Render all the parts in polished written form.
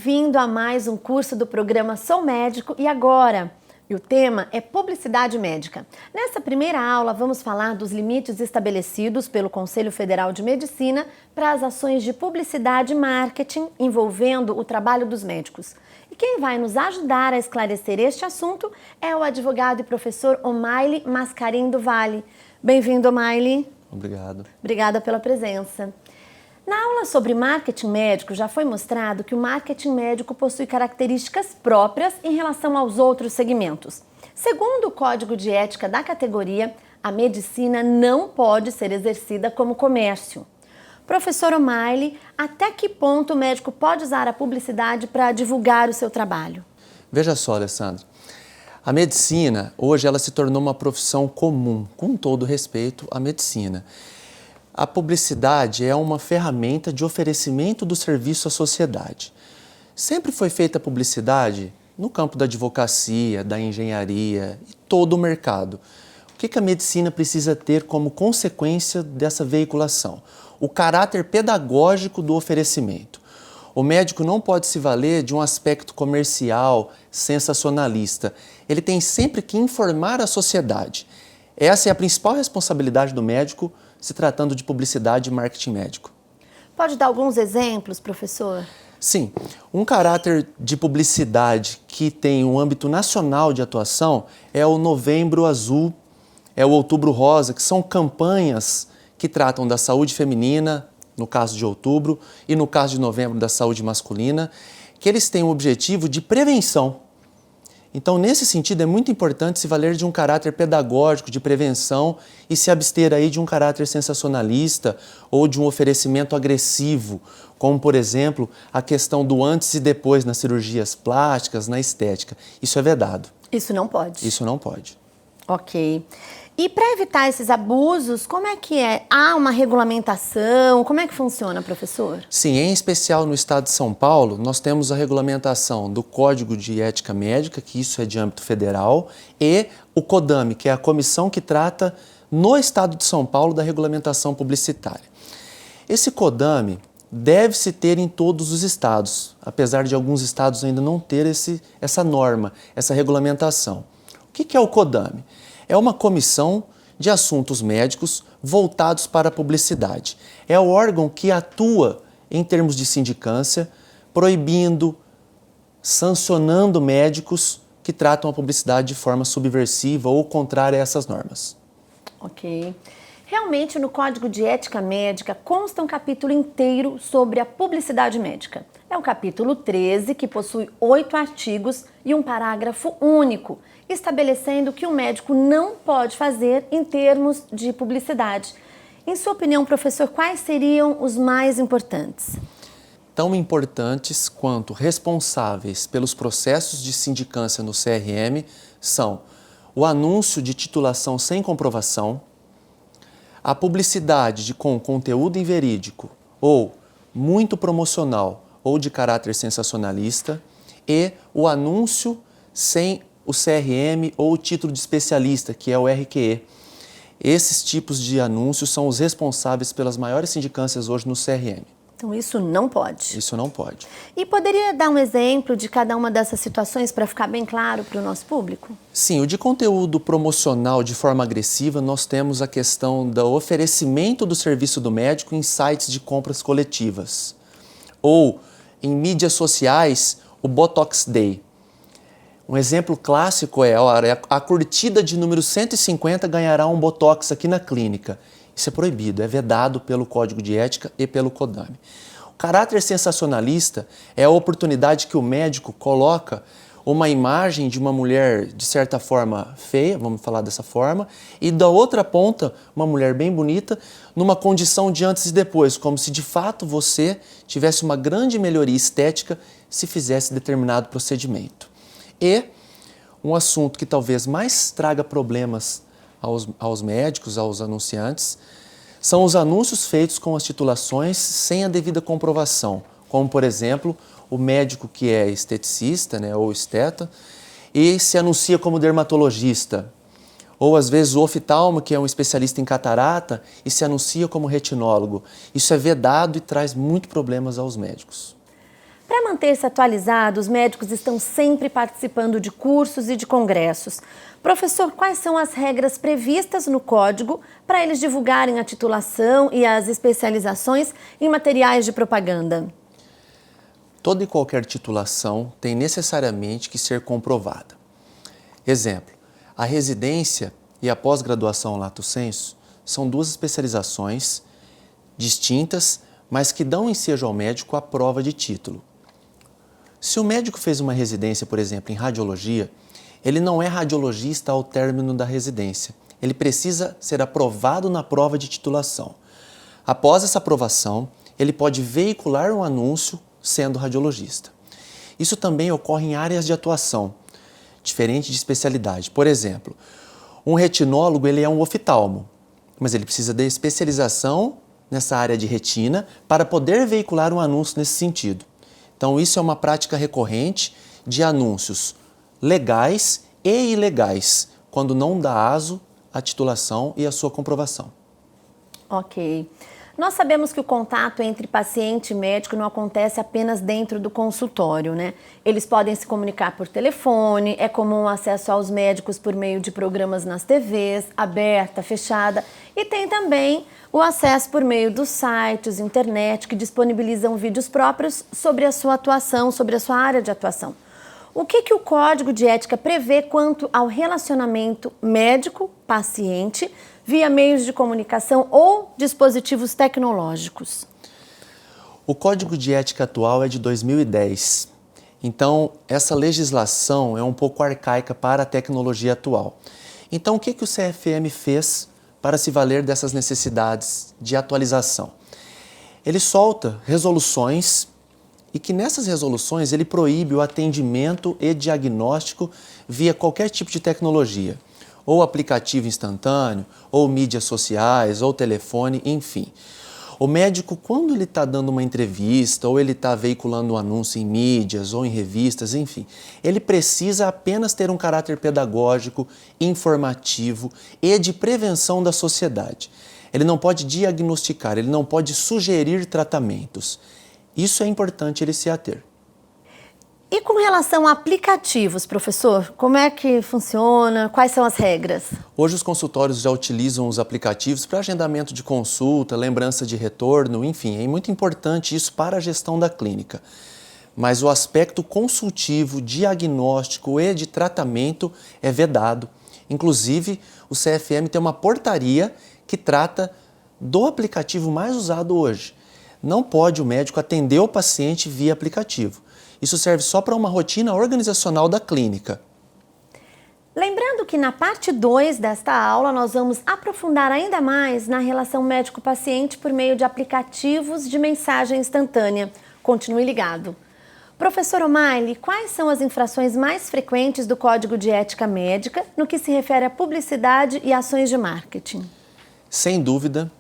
Bem-vindo a mais um curso do programa Sou Médico e Agora. E o tema é Publicidade Médica. Nessa primeira aula, vamos falar dos limites estabelecidos pelo Conselho Federal de Medicina para as ações de publicidade e marketing envolvendo o trabalho dos médicos. E quem vai nos ajudar a esclarecer este assunto é o advogado e professor Omaile Mascarim do Vale. Bem-vindo, Omaile. Obrigado. Obrigada pela presença. Na aula sobre marketing médico, já foi mostrado que o marketing médico possui características próprias em relação aos outros segmentos. Segundo o Código de Ética da categoria, a medicina não pode ser exercida como comércio. Professor Omaile, até que ponto o médico pode usar a publicidade para divulgar o seu trabalho? Veja só, Alessandra, a medicina, hoje, ela se tornou uma profissão comum, com todo respeito à medicina. A publicidade é uma ferramenta de oferecimento do serviço à sociedade. Sempre foi feita publicidade no campo da advocacia, da engenharia e todo o mercado. O que a medicina precisa ter como consequência dessa veiculação? O caráter pedagógico do oferecimento. O médico não pode se valer de um aspecto comercial, sensacionalista. Ele tem sempre que informar a sociedade. Essa é a principal responsabilidade do médico, se tratando de publicidade e marketing médico. Pode dar alguns exemplos, professor? Sim. Um caráter de publicidade que tem um âmbito nacional de atuação é o Novembro Azul, é o Outubro Rosa, que são campanhas que tratam da saúde feminina, no caso de outubro, e no caso de novembro, da saúde masculina, que eles têm o objetivo de prevenção. Então, nesse sentido, é muito importante se valer de um caráter pedagógico, de prevenção e se abster aí de um caráter sensacionalista ou de um oferecimento agressivo, como, por exemplo, a questão do antes e depois nas cirurgias plásticas, na estética. Isso é vedado. Isso não pode? Isso não pode. Ok. E para evitar esses abusos, como é que é? Há uma regulamentação? Como é que funciona, professor? Sim, em especial no estado de São Paulo, nós temos a regulamentação do Código de Ética Médica, que isso é de âmbito federal, e o CODAME, que é a comissão que trata no estado de São Paulo da regulamentação publicitária. Esse CODAME deve-se ter em todos os estados, apesar de alguns estados ainda não ter essa norma, essa regulamentação. O que é o CODAME? É uma comissão de assuntos médicos voltados para a publicidade. É o órgão que atua em termos de sindicância, proibindo, sancionando médicos que tratam a publicidade de forma subversiva ou contrária a essas normas. Ok. Realmente, no Código de Ética Médica consta um capítulo inteiro sobre a publicidade médica. É o capítulo 13, que possui 8 artigos e um parágrafo único, estabelecendo o que o médico não pode fazer em termos de publicidade. Em sua opinião, professor, quais seriam os mais importantes? Tão importantes quanto responsáveis pelos processos de sindicância no CRM são o anúncio de titulação sem comprovação, a publicidade com conteúdo inverídico ou muito promocional ou de caráter sensacionalista e o anúncio sem o CRM ou o título de especialista, que é o RQE. Esses tipos de anúncios são os responsáveis pelas maiores sindicâncias hoje no CRM. Então isso não pode? Isso não pode. E poderia dar um exemplo de cada uma dessas situações para ficar bem claro para o nosso público? Sim, o de conteúdo promocional de forma agressiva, nós temos a questão do oferecimento do serviço do médico em sites de compras coletivas. Ou, em mídias sociais, o Botox Day. Um exemplo clássico é, olha, a curtida de número 150 ganhará um Botox aqui na clínica. Isso é proibido, é vedado pelo Código de Ética e pelo CODAME. O caráter sensacionalista é a oportunidade que o médico coloca uma imagem de uma mulher, de certa forma, feia, vamos falar dessa forma, e da outra ponta, uma mulher bem bonita, numa condição de antes e depois, como se de fato você tivesse uma grande melhoria estética se fizesse determinado procedimento. E um assunto que talvez mais traga problemas aos médicos, aos anunciantes, são os anúncios feitos com as titulações sem a devida comprovação, como, por exemplo, o médico que é esteticista, né, ou esteta, e se anuncia como dermatologista, ou às vezes o oftalmo, que é um especialista em catarata, e se anuncia como retinólogo. Isso é vedado e traz muitos problemas aos médicos. Para manter-se atualizado, os médicos estão sempre participando de cursos e de congressos. Professor, quais são as regras previstas no código para eles divulgarem a titulação e as especializações em materiais de propaganda? Toda e qualquer titulação tem necessariamente que ser comprovada. Exemplo, a residência e a pós-graduação lato sensu são duas especializações distintas, mas que dão ensejo ao médico a prova de título. Se o médico fez uma residência, por exemplo, em radiologia, ele não é radiologista ao término da residência. Ele precisa ser aprovado na prova de titulação. Após essa aprovação, ele pode veicular um anúncio sendo radiologista. Isso também ocorre em áreas de atuação, diferente de especialidade. Por exemplo, um retinólogo ele é um oftalmo, mas ele precisa de especialização nessa área de retina para poder veicular um anúncio nesse sentido. Então, isso é uma prática recorrente de anúncios legais e ilegais, quando não dá aso à titulação e à sua comprovação. Ok. Nós sabemos que o contato entre paciente e médico não acontece apenas dentro do consultório, né? Eles podem se comunicar por telefone, é comum o acesso aos médicos por meio de programas nas TVs, aberta, fechada, e tem também o acesso por meio dos sites, internet, que disponibilizam vídeos próprios sobre a sua atuação, sobre a sua área de atuação. O que o Código de Ética prevê quanto ao relacionamento médico-paciente via meios de comunicação ou dispositivos tecnológicos? O Código de Ética atual é de 2010. Então, essa legislação é um pouco arcaica para a tecnologia atual. Então, o que o CFM fez para se valer dessas necessidades de atualização? Ele solta resoluções e que nessas resoluções ele proíbe o atendimento e diagnóstico via qualquer tipo de tecnologia, ou aplicativo instantâneo, ou mídias sociais, ou telefone, enfim. O médico, quando ele está dando uma entrevista, ou ele está veiculando um anúncio em mídias, ou em revistas, enfim, ele precisa apenas ter um caráter pedagógico, informativo e de prevenção da sociedade. Ele não pode diagnosticar, ele não pode sugerir tratamentos. Isso é importante ele se ater. E com relação a aplicativos, professor, como é que funciona? Quais são as regras? Hoje os consultórios já utilizam os aplicativos para agendamento de consulta, lembrança de retorno, enfim, é muito importante isso para a gestão da clínica. Mas o aspecto consultivo, diagnóstico e de tratamento é vedado. Inclusive, o CFM tem uma portaria que trata do aplicativo mais usado hoje. Não pode o médico atender o paciente via aplicativo. Isso serve só para uma rotina organizacional da clínica. Lembrando que na parte 2 desta aula nós vamos aprofundar ainda mais na relação médico-paciente por meio de aplicativos de mensagem instantânea. Continue ligado. Professor O'Malley, quais são as infrações mais frequentes do Código de Ética Médica no que se refere à publicidade e ações de marketing? Sem dúvida,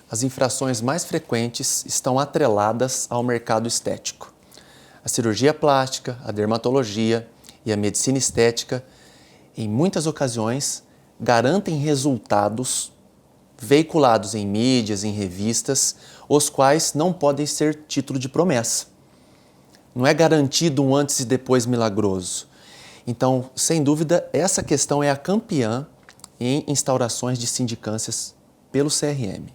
as infrações mais frequentes estão atreladas ao mercado estético. A cirurgia plástica, a dermatologia e a medicina estética, em muitas ocasiões, garantem resultados veiculados em mídias, em revistas, os quais não podem ser título de promessa. Não é garantido um antes e depois milagroso. Então, sem dúvida, essa questão é a campeã em instaurações de sindicâncias pelo CRM.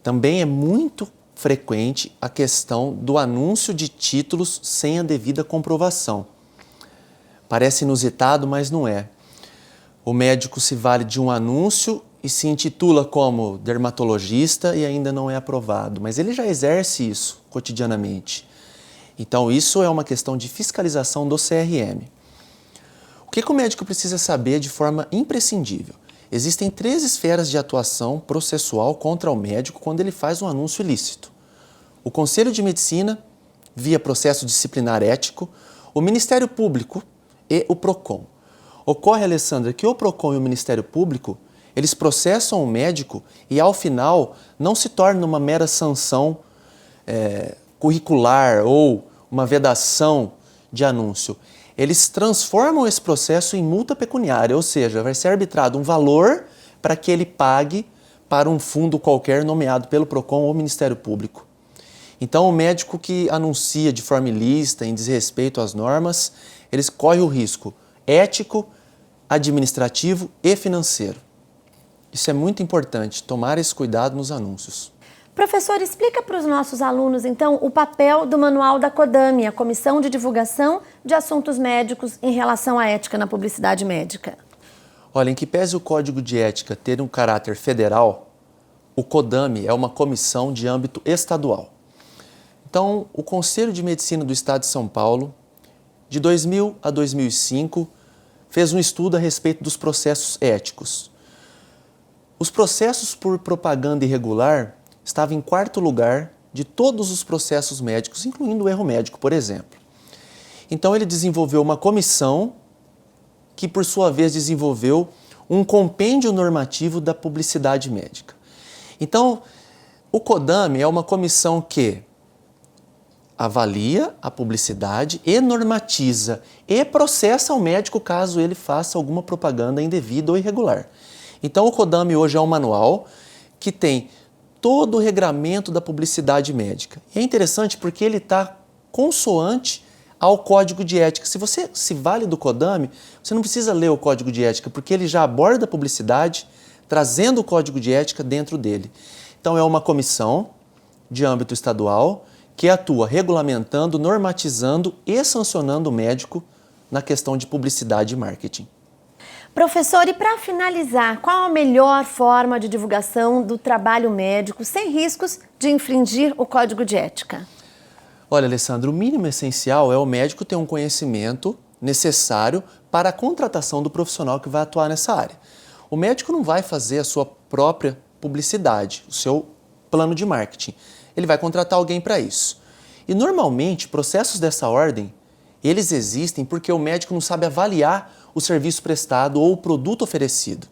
Também é muito frequente a questão do anúncio de títulos sem a devida comprovação. Parece inusitado, mas não é. O médico se vale de um anúncio e se intitula como dermatologista e ainda não é aprovado, mas ele já exerce isso cotidianamente. Então, isso é uma questão de fiscalização do CRM. O que o médico precisa saber de forma imprescindível? Existem 3 esferas de atuação processual contra o médico quando ele faz um anúncio ilícito. O Conselho de Medicina, via processo disciplinar ético, o Ministério Público e o PROCON. Ocorre, Alessandra, que o PROCON e o Ministério Público, eles processam o médico e, ao final, não se torna uma mera sanção curricular ou uma vedação de anúncio. Eles transformam esse processo em multa pecuniária, ou seja, vai ser arbitrado um valor para que ele pague para um fundo qualquer nomeado pelo PROCON ou Ministério Público. Então, o médico que anuncia de forma ilícita, em desrespeito às normas, eles correm o risco ético, administrativo e financeiro. Isso é muito importante, tomar esse cuidado nos anúncios. Professor, explica para os nossos alunos, então, o papel do Manual da CODAME, a Comissão de Divulgação de Assuntos Médicos em relação à ética na publicidade médica. Olha, em que pese o Código de Ética ter um caráter federal, o CODAME é uma comissão de âmbito estadual. Então, o Conselho de Medicina do Estado de São Paulo, de 2000 a 2005, fez um estudo a respeito dos processos éticos. Os processos por propaganda irregular estavam em quarto lugar de todos os processos médicos, incluindo o erro médico, por exemplo. Então, ele desenvolveu uma comissão que, por sua vez, desenvolveu um compêndio normativo da publicidade médica. Então, o CODAME é uma comissão que avalia a publicidade e normatiza e processa o médico caso ele faça alguma propaganda indevida ou irregular. Então, o CODAME hoje é um manual que tem todo o regramento da publicidade médica. E é interessante porque ele está consoante ao Código de Ética. Se você se vale do CODAME, você não precisa ler o Código de Ética, porque ele já aborda a publicidade, trazendo o Código de Ética dentro dele. Então, é uma comissão de âmbito estadual que atua regulamentando, normatizando e sancionando o médico na questão de publicidade e marketing. Professor, e para finalizar, qual a melhor forma de divulgação do trabalho médico sem riscos de infringir o Código de Ética? Olha, Alessandro, o mínimo essencial é o médico ter um conhecimento necessário para a contratação do profissional que vai atuar nessa área. O médico não vai fazer a sua própria publicidade, o seu plano de marketing. Ele vai contratar alguém para isso. E normalmente, processos dessa ordem, eles existem porque o médico não sabe avaliar o serviço prestado ou o produto oferecido.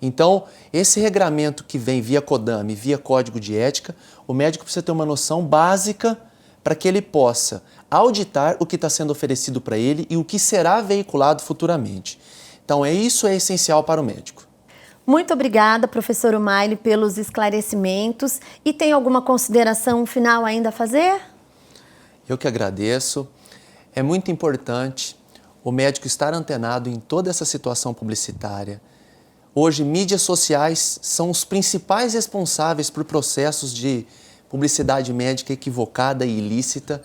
Então, esse regramento que vem via CODAME, via Código de Ética, o médico precisa ter uma noção básica para que ele possa auditar o que está sendo oferecido para ele e o que será veiculado futuramente. Então, isso é essencial para o médico. Muito obrigada, professor Umaile, pelos esclarecimentos. E tem alguma consideração final ainda a fazer? Eu que agradeço. É muito importante o médico estar antenado em toda essa situação publicitária. Hoje, mídias sociais são os principais responsáveis por processos de publicidade médica equivocada e ilícita.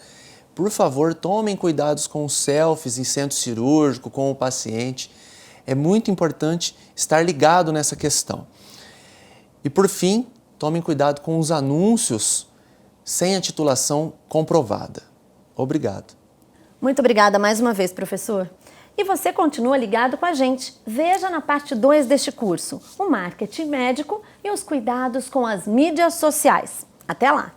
Por favor, tomem cuidados com os selfies em centro cirúrgico, com o paciente. É muito importante estar ligado nessa questão. E por fim, tomem cuidado com os anúncios sem a titulação comprovada. Obrigado. Muito obrigada mais uma vez, professor. E você continua ligado com a gente. Veja na parte 2 deste curso, o marketing médico e os cuidados com as mídias sociais. Até lá!